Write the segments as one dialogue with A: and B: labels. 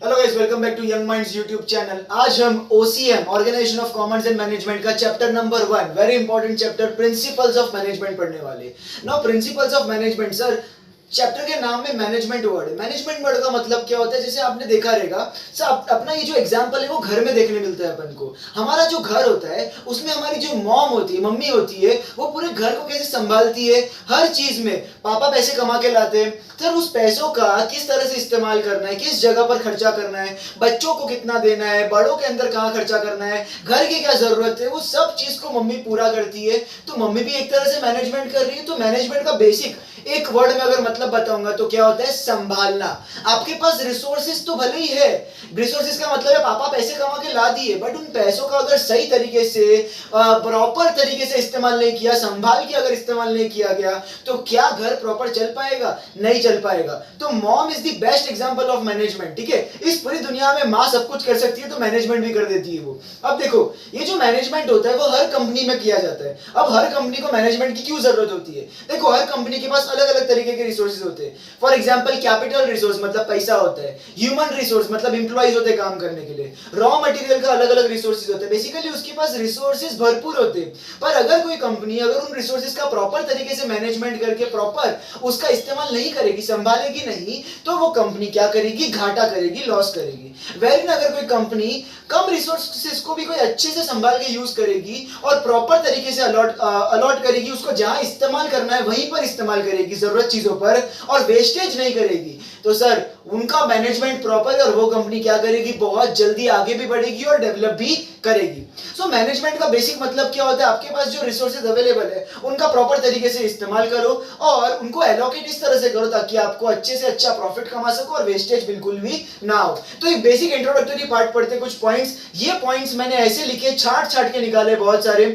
A: Hello guys, welcome back to Young Minds YouTube channel. आज हम OCM organisation of commerce and management का chapter number 1 very important chapter principles of management पढ़ने वाले। Now principles of management sir, chapter के नाम में management word है। Management word का मतलब क्या होता है? जैसे आपने देखा रहेगा सर, अपना ये जो एग्जांपल है वो घर में देखने मिलता है अपन को। हमारा जो घर होता है उसमें हमारी जो मॉम होती है, मम्मी होती है, वो पूरे घर को कैसे संभालती है। हर चीज में पापा पैसे कमा के लाते हैं सर, उस पैसों का किस तरह से इस्तेमाल करना है, किस जगह पर खर्चा करना है, बच्चों को कितना देना है, बड़ों के अंदर कहाँ खर्चा करना है, घर की क्या जरूरत है, वो सब चीज को मम्मी पूरा करती है। तो मम्मी भी एक तरह से मैनेजमेंट कर रही है। तो मैनेजमेंट का बेसिक एक वर्ड में अगर मतलब बताऊंगा तो क्या होता है? संभालना। आपके पास रिसोर्सेज तो भले ही है, रिसोर्सेज का मतलब है पापा पैसे कमा के ला दिए, बट उन पैसों का अगर सही तरीके से प्रॉपर तरीके से इस्तेमाल नहीं किया, संभाल के अगर इस्तेमाल नहीं किया गया, तो क्या घर प्रॉपर चल पाएगा? नहीं चल पाएगा। तो mom is the best example of management. ठीक है, इस पूरी दुनिया में माँ सब कुछ कर सकती है तो मैनेजमेंट भी कर देती है वो। अब देखो, ये जो मैनेजमेंट होता है वो हर कंपनी में किया जाता है। अब हर कंपनी को मैनेजमेंट की क्यों जरूरत होती है? देखो, हर कंपनी के पास अलग अलग तरीके के रिसोर्सेज होते हैं। फॉर एग्जांपल, कैपिटल रिसोर्स मतलब पैसा होता है, ह्यूमन रिसोर्स मतलब इंप्लॉइज होते हैं काम करने के लिए, रॉ मटेरियल का अलग अलग रिसोर्सेज होते हैं। बेसिकली उसके पास रिसोर्सेज भरपूर होते हैं। पर अगर कोई कंपनी अगर उन रिसोर्सेज का प्रॉपर तरीके से मैनेजमेंट करके प्रॉपर उसका इस्तेमाल नहीं करेगी, संभालेगी नहीं, तो वो कंपनी क्या करेगी? घाटा करेगी, लॉस करेगी। वेरिन अगर कोई कंपनी कम रिसोर्सेज को भी कोई अच्छे से संभाल के यूज करेगी और प्रॉपर तरीके से अलॉट करेगी, उसको जहां इस्तेमाल करना है वहीं पर इस्तेमाल करेगी, जरूरत चीजों पर, और वेस्टेज नहीं करेगी, तो सर उनका मैनेजमेंट प्रॉपर है और वो कंपनी क्या करेगी? बहुत जल्दी आगे भी बढ़ेगी और डेवलप भी करेगी। सो मैनेजमेंट का बेसिक मतलब क्या होता है? आपके पास जो रिसोर्सेज अवेलेबल है उनका प्रॉपर तरीके से इस्तेमाल करो और उनको एलोकेट इस तरह से करो ताकि आपको अच्छे से अच्छा प्रॉफिट कमा सको और वेस्टेज बिल्कुल भी ना हो। तो एक बेसिक इंट्रोडक्टरी पार्ट पढ़ते, कुछ पॉइंट्स। ये पॉइंट्स मैंने ऐसे लिखे, छाट छाट के निकाले, बहुत सारे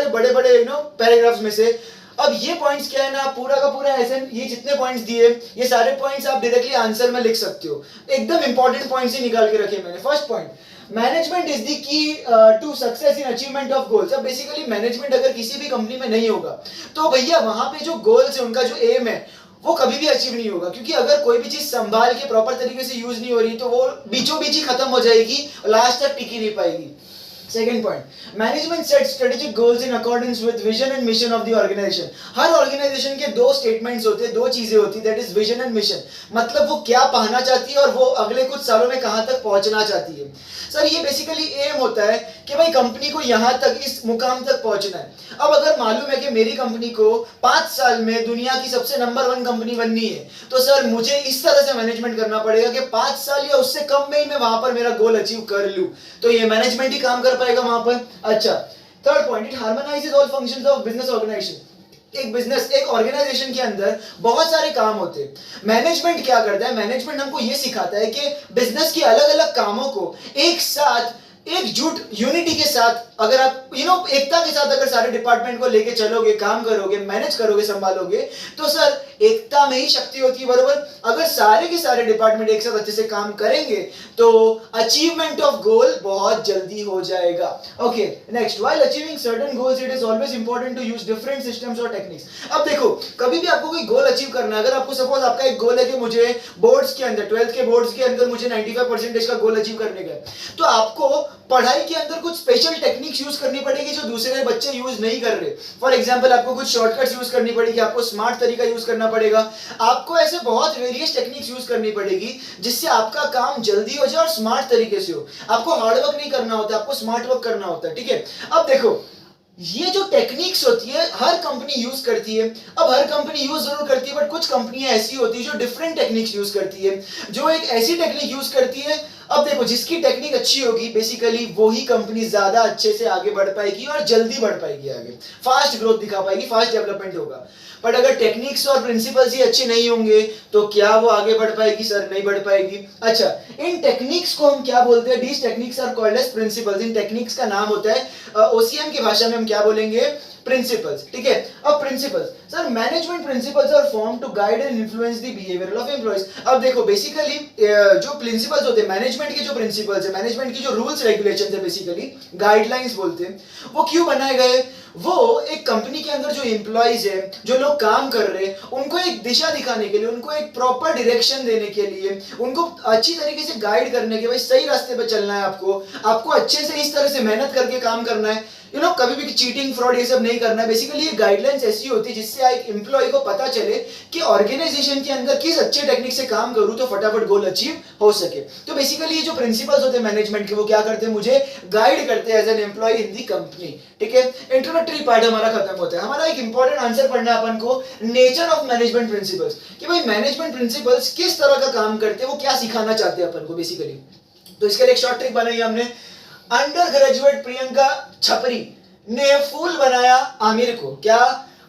A: बड़े बड़े पैराग्राफ्स में से। अब ये पॉइंट्स क्या है ना, पूरा का पूरा ऐसे, ये जितने पॉइंट्स दिए ये सारे पॉइंट्स आप डायरेक्टली आंसर में लिख सकते हो। एकदम इंपॉर्टेंट पॉइंट्स ही निकाल के रखे मैंने। First point, management is the key to success in achievement of goals. अब बेसिकली मैनेजमेंट अगर किसी भी कंपनी में नहीं होगा तो भैया वहां पे जो गोल्स है, उनका जो एम है, वो कभी भी अचीव नहीं होगा। क्योंकि अगर कोई भी चीज संभाल के प्रॉपर तरीके से यूज नहीं हो रही तो वो बीचों बीच ही खत्म हो जाएगी, लास्ट तक टिकी नहीं पाएगी। Second point, management sets strategic goals in accordance with vision and mission of the organization. हर ऑर्गेनाइजेशन के दो स्टेटमेंट्स होते हैं, दो चीजें होती है, that is vision and mission. मतलब वो क्या पाना चाहती है और वो अगले कुछ सालों में कहां तक पहुंचना चाहती है। सर ये बेसिकली एम होता है कि भाई कंपनी को यहां तक, इस मुकाम तक पहुंचना है। अब अगर मालूम है कि मेरी कंपनी को 5 साल में दुनिया की सबसे नंबर 1 कंपनी बननी है, तो सर मुझे इस तरह से मैनेजमेंट करना पड़ेगा कि 5 साल या उससे कम में ही मैं वहां पर मेरा गोल अचीव कर लूं। तो ये मैनेजमेंट ही काम कर पाएगा वहां पर। अच्छा, third point, it harmonises all functions of business organisation. एक बिजनेस, एक ऑर्गेनाइजेशन के अंदर बहुत सारे काम होते हैं। मैनेजमेंट क्या करता है? मैनेजमेंट हमको ये सिखाता है कि बिजनेस के अलग अलग कामों को एक साथ, एकजुट, यूनिटी के साथ, अगर आप एकता के साथ अगर सारे डिपार्टमेंट को लेके चलोगे, काम करोगे, मैनेज करोगे, संभालोगे, तो सर एकता में ही शक्ति होती है, बरोबर। अगर सारे के सारे डिपार्टमेंट एक साथ अच्छे से काम करेंगे तो अचीवमेंट ऑफ गोल बहुत जल्दी हो जाएगा। Okay, next, while achieving certain goals it is always important to use different systems और टेक्निक्स। अब देखो, कभी भी आपको कोई गोल अचीव करना है, अगर आपको सपोज आपका एक गोल है कि मुझे बोर्ड्स के अंदर, 12th के बोर्ड्स के अंदर मुझे 95% का गोल अचीव करने का है, तो आपको पढ़ाई के अंदर कुछ स्पेशल टेक्निक्स यूज करनी पड़ेगी जो दूसरे बच्चे यूज नहीं कर रहे। फॉर एग्जांपल, आपको कुछ शॉर्टकट्स यूज करनी पड़ेगी, आपको स्मार्ट तरीका यूज करना पड़ेगा, आपको ऐसे बहुत वेरियस टेक्निक्स यूज करनी पड़ेगी जिससे आपका काम जल्दी हो जाए और स्मार्ट तरीके से हो। आपको हार्ड वर्क नहीं करना होता, आपको स्मार्ट वर्क करना होता है। ठीक है, अब देखो, ये जो टेक्निक्स होती है हर कंपनी यूज करती है। अब हर कंपनी यूज जरूर करती है, बट कुछ कंपनियां ऐसी होती है जो डिफरेंट टेक्निक्स यूज करती है, जो एक ऐसी टेक्निक यूज करती है। अब देखो, जिसकी टेक्निक अच्छी होगी बेसिकली वही कंपनी ज्यादा अच्छे से आगे बढ़ पाएगी और जल्दी बढ़ पाएगी, आगे फास्ट ग्रोथ दिखा पाएगी, फास्ट डेवलपमेंट होगा। बट अगर टेक्निक्स और प्रिंसिपल्स ही अच्छे नहीं होंगे तो क्या वो आगे बढ़ पाएगी? सर नहीं बढ़ पाएगी। अच्छा, इन टेक्निक्स को हम क्या बोलते हैं? These techniques are called as principles. इन टेक्निक्स का नाम होता है, OCM की भाषा में हम क्या बोलेंगे? प्रिंसिपल्स। ठीक है, अब principles, sir management principles are form to guide and influence the behaviour of employees. अब देखो, बेसिकली जो प्रिंसिपल्स होते हैं, मैनेजमेंट के जो प्रिंसिपल्स है, मैनेजमेंट की जो रूल्स रेगुलेशंस है, बेसिकली गाइडलाइंस बोलते हैं, वो क्यों बनाए गए? वो एक कंपनी के अंदर जो एम्प्लॉइज है, जो लोग काम कर रहे हैं, उनको एक दिशा दिखाने के लिए, उनको एक प्रॉपर डायरेक्शन देने के लिए, उनको अच्छी तरीके से गाइड करने के, भाई सही रास्ते पे चलना है, आपको अच्छे से इस तरह से मेहनत करके काम करना है, कभी भी चीटिंग फ्रॉड ये सब नहीं करना है। बेसिकली ये गाइडलाइंस ऐसी होती है जिससे एक एम्प्लॉय को पता चले कि ऑर्गेनाइजेशन के अंदर किस अच्छे टेक्निक से काम करूं तो फटाफट गोल अचीव हो सके। तो बेसिकली ये जो प्रिंसिपल्स होते हैं मैनेजमेंट के, वो क्या करते हैं, मुझे गाइड करते हैं as an employee in the company. ठीक है, इंट्रोडक्टरी पार्ट हमारा खत्म होता है। हमारा एक इंपॉर्टेंट आंसर पढ़ना है अपन को, नेचर ऑफ मैनेजमेंट प्रिंसिपल्स, कि भाई मैनेजमेंट प्रिंसिपल्स किस तरह का काम करते हैं, वो क्या सिखाना चाहते हैं अपन को बेसिकली। तो इसके लिए एक शॉर्ट ट्रिक बनाई हमने। अंडर ग्रेजुएट प्रियंका छपरी ने फूल बनाया आमिर को। क्या?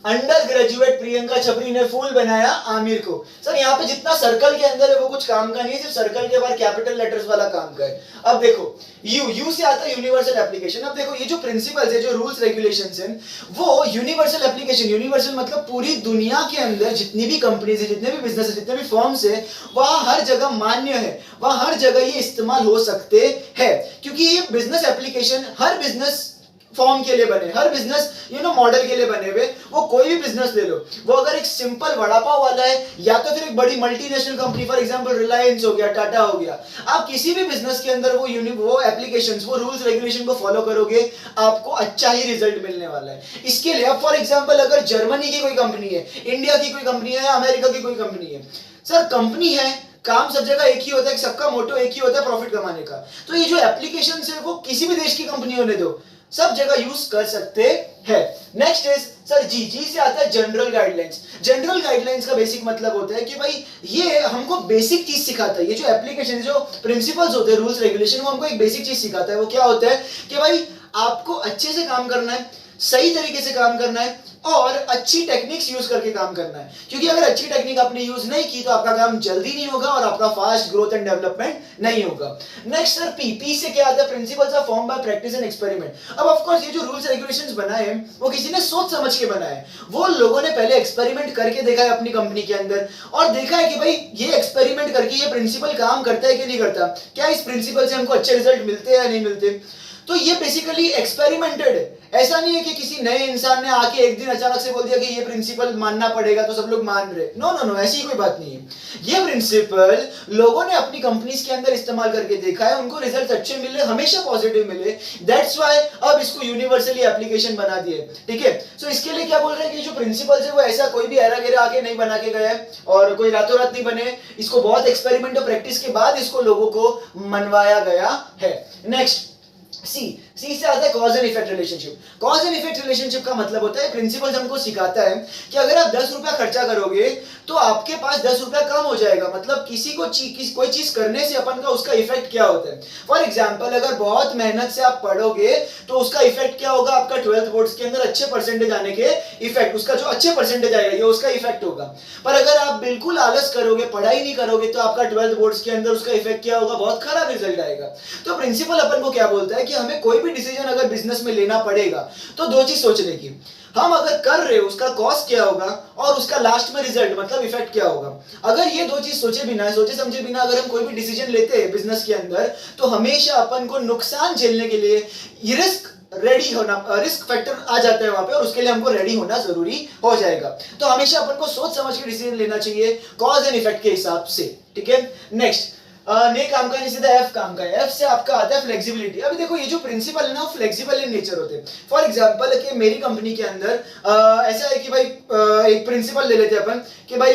A: अंडर ग्रेजुएट प्रियंका छपरी ने फूल बनाया आमिर को। सर यहाँ पे जितना सर्कल के अंदर है वो कुछ काम का नहीं है, सिर्फ सर्कल के बाहर कैपिटल लेटर्स वाला काम का है। अब देखो यू से आता है यूनिवर्सल एप्लीकेशन। अब देखो ये जो प्रिंसिपल्स है, जो रूल्स रेगुलेशंस हैं, वो यूनिवर्सल एप्लीकेशन, यूनिवर्सल मतलब पूरी दुनिया के अंदर जितनी भी कंपनीज है, जितने भी बिजनेस है, जितने भी फॉर्म्स है, वहां हर जगह मान्य है, वहां हर जगह ये इस्तेमाल हो सकते हैं, क्योंकि ये बिजनेस एप्लीकेशन हर बिजनेस फॉर्म के लिए बने, हर बिजनेस मॉडल के लिए बने हुए। वो कोई भी बिजनेस ले लो, वो अगर एक सिंपल वड़ा पाव वाला है या तो फिर एक बड़ी multinational company, for example Reliance हो गया, टाटा हो गया, आप किसी भी बिजनेस के अंदर वो एप्लीकेशंस, वो रूल्स रेगुलेशन को फॉलो करोगे, आपको अच्छा ही रिजल्ट मिलने वाला है। इसके लिए अब फॉर एग्जांपल अगर जर्मनी की कोई कंपनी है, इंडिया की कोई कंपनी है, अमेरिका की कोई कंपनी है, सर कंपनी है, काम सब जगह एक ही होता है, सबका मोटो एक ही होता है, प्रॉफिट कमाने का। तो ये जो एप्लीकेशन है वो किसी भी देश की कंपनी होने दो, सब जगह यूज कर सकते हैं। नेक्स्ट इज सर जी से आता है जनरल गाइडलाइंस। जनरल गाइडलाइंस का बेसिक मतलब होता है कि भाई ये हमको बेसिक चीज सिखाता है। ये जो एप्लीकेशन, जो प्रिंसिपल्स होते हैं, रूल्स रेगुलेशन, वो हमको एक बेसिक चीज सिखाता है। वो क्या होता है कि भाई आपको अच्छे से काम करना है, सही तरीके से काम करना है और अच्छी टेक्निक्स यूज करके काम करना है। क्योंकि अगर अच्छी टेक्निक आपने यूज नहीं की तो आपका काम जल्दी नहीं होगा और आपका फास्ट ग्रोथ एंड डेवलपमेंट नहीं होगा। नेक्स्ट सर पी से क्या आता है? Principles of form by practice and experiment. अब ऑफ कोर्स ये जो रूल्स रेगुलेशंस बनाए हैं वो किसी ने सोच समझ के बनाए हैं। वो लोगों ने पहले एक्सपेरिमेंट करके देखा है अपनी कंपनी के अंदर और देखा है कि भाई ये एक्सपेरिमेंट करके ये प्रिंसिपल काम करता है कि नहीं करता, क्या इस प्रिंसिपल से हमको अच्छे रिजल्ट मिलते हैं या नहीं मिलते। तो ये बेसिकली एक्सपेरिमेंटेड है। ऐसा नहीं है कि किसी नए इंसान ने आके एक दिन अचानक से बोल दिया कि ये प्रिंसिपल मानना पड़ेगा तो सब लोग मान रहे। नो नो नो, ऐसी कोई बात नहीं है। ये प्रिंसिपल लोगों ने अपनी कंपनीज के अंदर इस्तेमाल करके देखा है, उनको रिजल्ट अच्छे मिले, हमेशा पॉजिटिव मिले। दैट्स व्हाई अब इसको यूनिवर्सली एप्लीकेशन बना दिए। ठीक है, सो इसके लिए क्या बोल रहे हैं कि जो प्रिंसिपल्स है वो ऐसा कोई भी एरा गेरा आके नहीं बना के गया है और कोई रातों रात नहीं बने। इसको बहुत एक्सपेरिमेंट और प्रैक्टिस के बाद इसको लोगों को मनवाया गया है। नेक्स्ट सी से आता है cause and effect relationship. Cause and effect relationship का मतलब होता है, प्रिंसिपल हमको सिखाता है कि अगर आप 10 रुपया खर्चा करोगे तो आपके पास 10 रुपया कम हो जाएगा। मतलब किसी को कोई चीज करने से अपन का उसका इफेक्ट क्या होता है। फॉर एग्जाम्पल अगर बहुत मेहनत से आप पढ़ोगे तो उसका इफेक्ट क्या होगा, आपका 12th बोर्ड्स के अंदर अच्छे परसेंटेज आने के इफेक्ट, उसका जो अच्छे परसेंटेज आएगा ये उसका इफेक्ट होगा। पर अगर आप बिल्कुल आलस करोगे, पढ़ाई नहीं करोगे तो आपका 12th बोर्ड्स के अंदर उसका इफेक्ट क्या होगा, बहुत खराब रिजल्ट आएगा। तो प्रिंसिपल अपन को क्या बोलता है कि हमें कोई भी डिसीजन अगर बिजनेस में लेना पड़ेगा तो दो चीज सोचने की, हम अगर कर रहे हैं उसका कॉस्ट क्या होगा और उसका लास्ट में रिजल्ट मतलब इफेक्ट क्या होगा। अगर ये दो चीज सोचे समझे बिना अगर हम कोई भी डिसीजन लेते हैं बिजनेस के अंदर तो हमेशा अपन को नुकसान झेलने के लिए रिस्क रेडी होना, रिस्क फैक्टर आ जाता है वहां पे और उसके लिए हमको रेडी होना जरूरी हो जाएगा। तो हमेशा अपन को सोच समझ के डिसीजन लेना चाहिए कॉज एंड इफेक्ट के हिसाब से। ठीक है, नेक्स्ट ने काम का नहीं, सीधा एफ काम का है। एफ से आपका आता है फ्लेक्सिबिलिटी। अभी देखो ये जो प्रिंसिपल है ना वो फ्लेक्सिबल इन नेचर होते हैं। फॉर एग्जांपल कि मेरी कंपनी के अंदर ऐसा है कि भाई एक प्रिंसिपल ले लेते हैं अपन कि भाई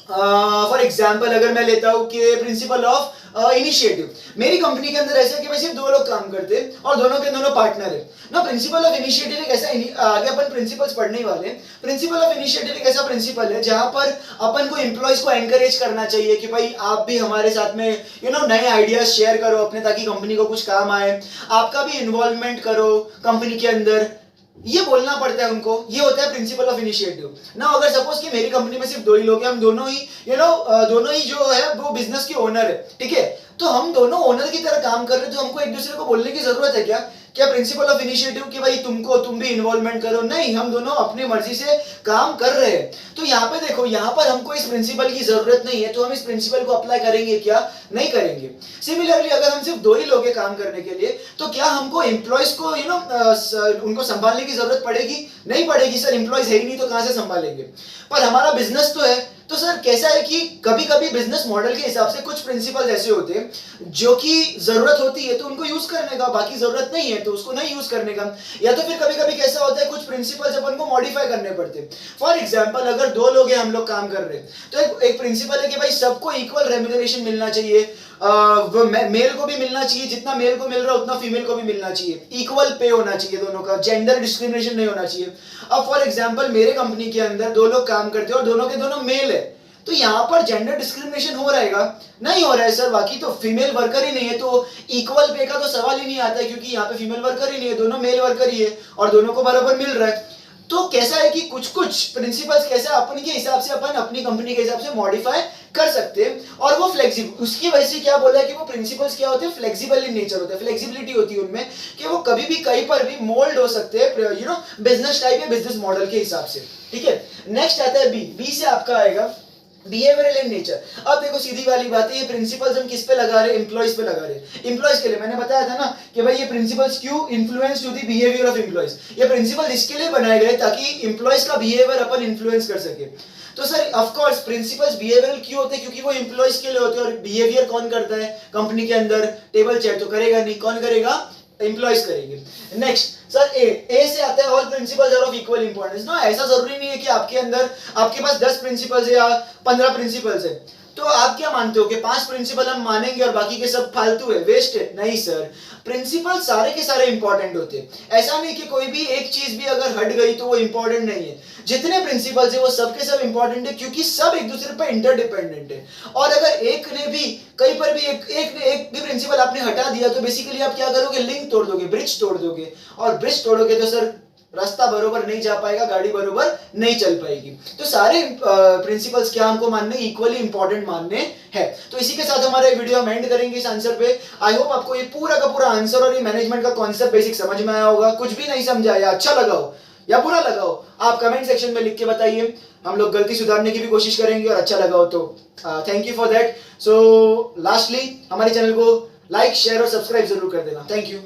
A: फॉर एग्जांपल अगर मैं लेता हूं कि प्रिंसिपल ऑफ इनिशिएटिव। मेरी कंपनी के अंदर ऐसा है कि भाई सिर्फ 2 लोग काम करते हैं और दोनों के दोनों पार्टनर है ना। प्रिंसिपल ऑफ इनिशिएटिव एक ऐसा, आगे अपन प्रिंसिपल्स पढ़ने ही वाले। प्रिंसिपल ऑफ इनिशिएटिव एक ऐसा प्रिंसिपल है जहां पर अपन को एम्प्लॉइज को एनकरेज करना चाहिए कि भाई आप भी हमारे साथ में नए आइडियाज शेयर करो अपने, ताकि कंपनी को कुछ काम आए, आपका भी इन्वॉल्वमेंट करो कंपनी के अंदर, ये बोलना पड़ता है उनको। ये होता है प्रिंसिपल ऑफ इनिशिएटिव ना। अगर सपोज कि मेरी कंपनी में सिर्फ 2 ही लोग हैं, हम दोनों ही दोनों ही जो है वो बिजनेस के ओनर है, ठीक है, तो हम दोनों ओनर की तरह काम कर रहे हैं, तो हमको एक दूसरे को बोलने की जरूरत है क्या क्या प्रिंसिपल ऑफ इनिशिएटिव कि भाई तुम भी इन्वॉल्वमेंट करो, नहीं, हम दोनों अपनी मर्जी से काम कर रहे हैं। तो यहाँ पे देखो, यहाँ पर हमको इस प्रिंसिपल की जरूरत नहीं है, तो हम इस प्रिंसिपल को अप्लाई करेंगे क्या? नहीं करेंगे। सिमिलरली अगर हम सिर्फ 2 ही लोग हैं काम करने के लिए, तो क्या हमको एम्प्लॉयज को उनको संभालने की जरूरत पड़ेगी? नहीं पड़ेगी सर, एम्प्लॉयज है ही नहीं तो कहां से संभालेंगे। पर हमारा बिजनेस तो है, तो सर कैसा है कि कभी कभी बिजनेस मॉडल के हिसाब से कुछ प्रिंसिपल्स ऐसे होते हैं जो कि जरूरत होती है तो उनको यूज करने का, बाकी जरूरत नहीं है तो उसको नहीं यूज करने का। या तो फिर कभी कभी कैसा होता है, कुछ प्रिंसिपल्स अपन को मॉडिफाई करने पड़ते हैं। फॉर एग्जांपल अगर 2 लोग हैं, हम लोग काम कर रहे हैं, तो एक प्रिंसिपल है कि भाई सबको इक्वल रेम्यूनरेशन मिलना चाहिए, मेल को भी मिलना चाहिए, जितना मेल को मिल रहा है उतना फीमेल को भी मिलना चाहिए, इक्वल पे होना चाहिए दोनों का, जेंडर डिस्क्रिमिनेशन नहीं होना चाहिए। अब फॉर एग्जांपल मेरे कंपनी के अंदर 2 लोग काम करते हैं और दोनों के दोनों मेल है, तो यहाँ पर जेंडर डिस्क्रिमिनेशन हो रहेगा? नहीं हो रहा है सर, बाकी तो फीमेल वर्कर ही नहीं है, तो इक्वल पे का तो सवाल ही नहीं आता है, क्योंकि यहाँ पे फीमेल वर्कर ही नहीं है, दोनों मेल वर्कर ही है और दोनों को बराबर मिल रहा है। तो कैसा है कि कुछ कुछ प्रिंसिपल्स कैसे अपन के हिसाब से, अपन अपनी कंपनी के हिसाब से मॉडिफाई कर सकते हैं, और वो फ्लेक्सिबल, उसकी वजह से क्या बोला है कि वो प्रिंसिपल्स क्या होते हैं, फ्लेक्सिबल इन नेचर होते हैं, फ्लेक्सिबिलिटी होती है उनमें कि वो कभी भी कहीं पर भी मोल्ड हो सकते हैं, बिजनेस टाइप या बिजनेस मॉडल के हिसाब से। ठीक है, नेक्स्ट आता है बी से आपका आएगा बिहेवियरल इन नेचर। अब देखो सीधी वाली बात है, ये प्रिंसिपल्स हम किस पे लगा रहे हैं? एम्प्लॉइज पे लगा रहे हैं। एम्प्लॉइज के लिए मैंने बताया था ना कि भाई ये प्रिंसिपल्स क्यों influence to the behaviour of employees, ये प्रिंसिपल इसके लिए बनाए गए ताकि एम्प्लॉइज का बिहेवियर अपन इन्फ्लुएंस कर सके। तो sir of course principles behavioural क्यों होते हैं? क्योंकि वो एम्प्लॉइज के लिए होते हैं, और बिहेवियर कौन करता है कंपनी के अंदर? टेबल चेयर तो करेगा नहीं, कौन करेगा? एम्प्लॉइज करेंगे। नेक्स्ट सर ए से आता है all principles are of equal importance. ना, ऐसा जरूरी नहीं है कि आपके अंदर, आपके पास 10 प्रिंसिपल्स है या 15 प्रिंसिपल्स है, तो आप क्या मानते हो कि 5 प्रिंसिपल हम मानेंगे और बाकी के सब फालतू है, वेस्ट है? नहीं सर, प्रिंसिपल सारे के सारे इंपॉर्टेंट होते हैं। ऐसा नहीं कि कोई भी एक चीज भी अगर हट गई तो वो इंपॉर्टेंट नहीं है। जितने प्रिंसिपल्स है वो सब के सब इंपॉर्टेंट है, क्योंकि सब एक दूसरे पर इंटरडिपेंडेंट है। और अगर एक ने भी कहीं पर भी एक भी प्रिंसिपल आपने हटा दिया तो बेसिकली आप क्या करोगे? लिंक तोड़ दोगे, ब्रिज तोड़ दोगे, और ब्रिज तोड़ोगे तो सर रास्ता बरोबर नहीं जा पाएगा, गाड़ी बरोबर नहीं चल पाएगी। तो सारे प्रिंसिपल्स क्या हमको मानने, इक्वली इंपॉर्टेंट मानने हैं। तो इसी के साथ हमारा वीडियो हम एंड करेंगे इस आंसर पे। आई होप आपको ये पूरा का पूरा आंसर और ये मैनेजमेंट का कॉन्सेप्ट बेसिक समझ में आया होगा। कुछ भी नहीं समझा या अच्छा लगा हो या बुरा लगा हो, आप कमेंट सेक्शन में लिख के बताइए, हम लोग गलती सुधारने की भी कोशिश करेंगे, और अच्छा लगा हो तो thank you for that. So lastly हमारे चैनल को लाइक, शेयर और सब्सक्राइब जरूर कर देना। Thank you.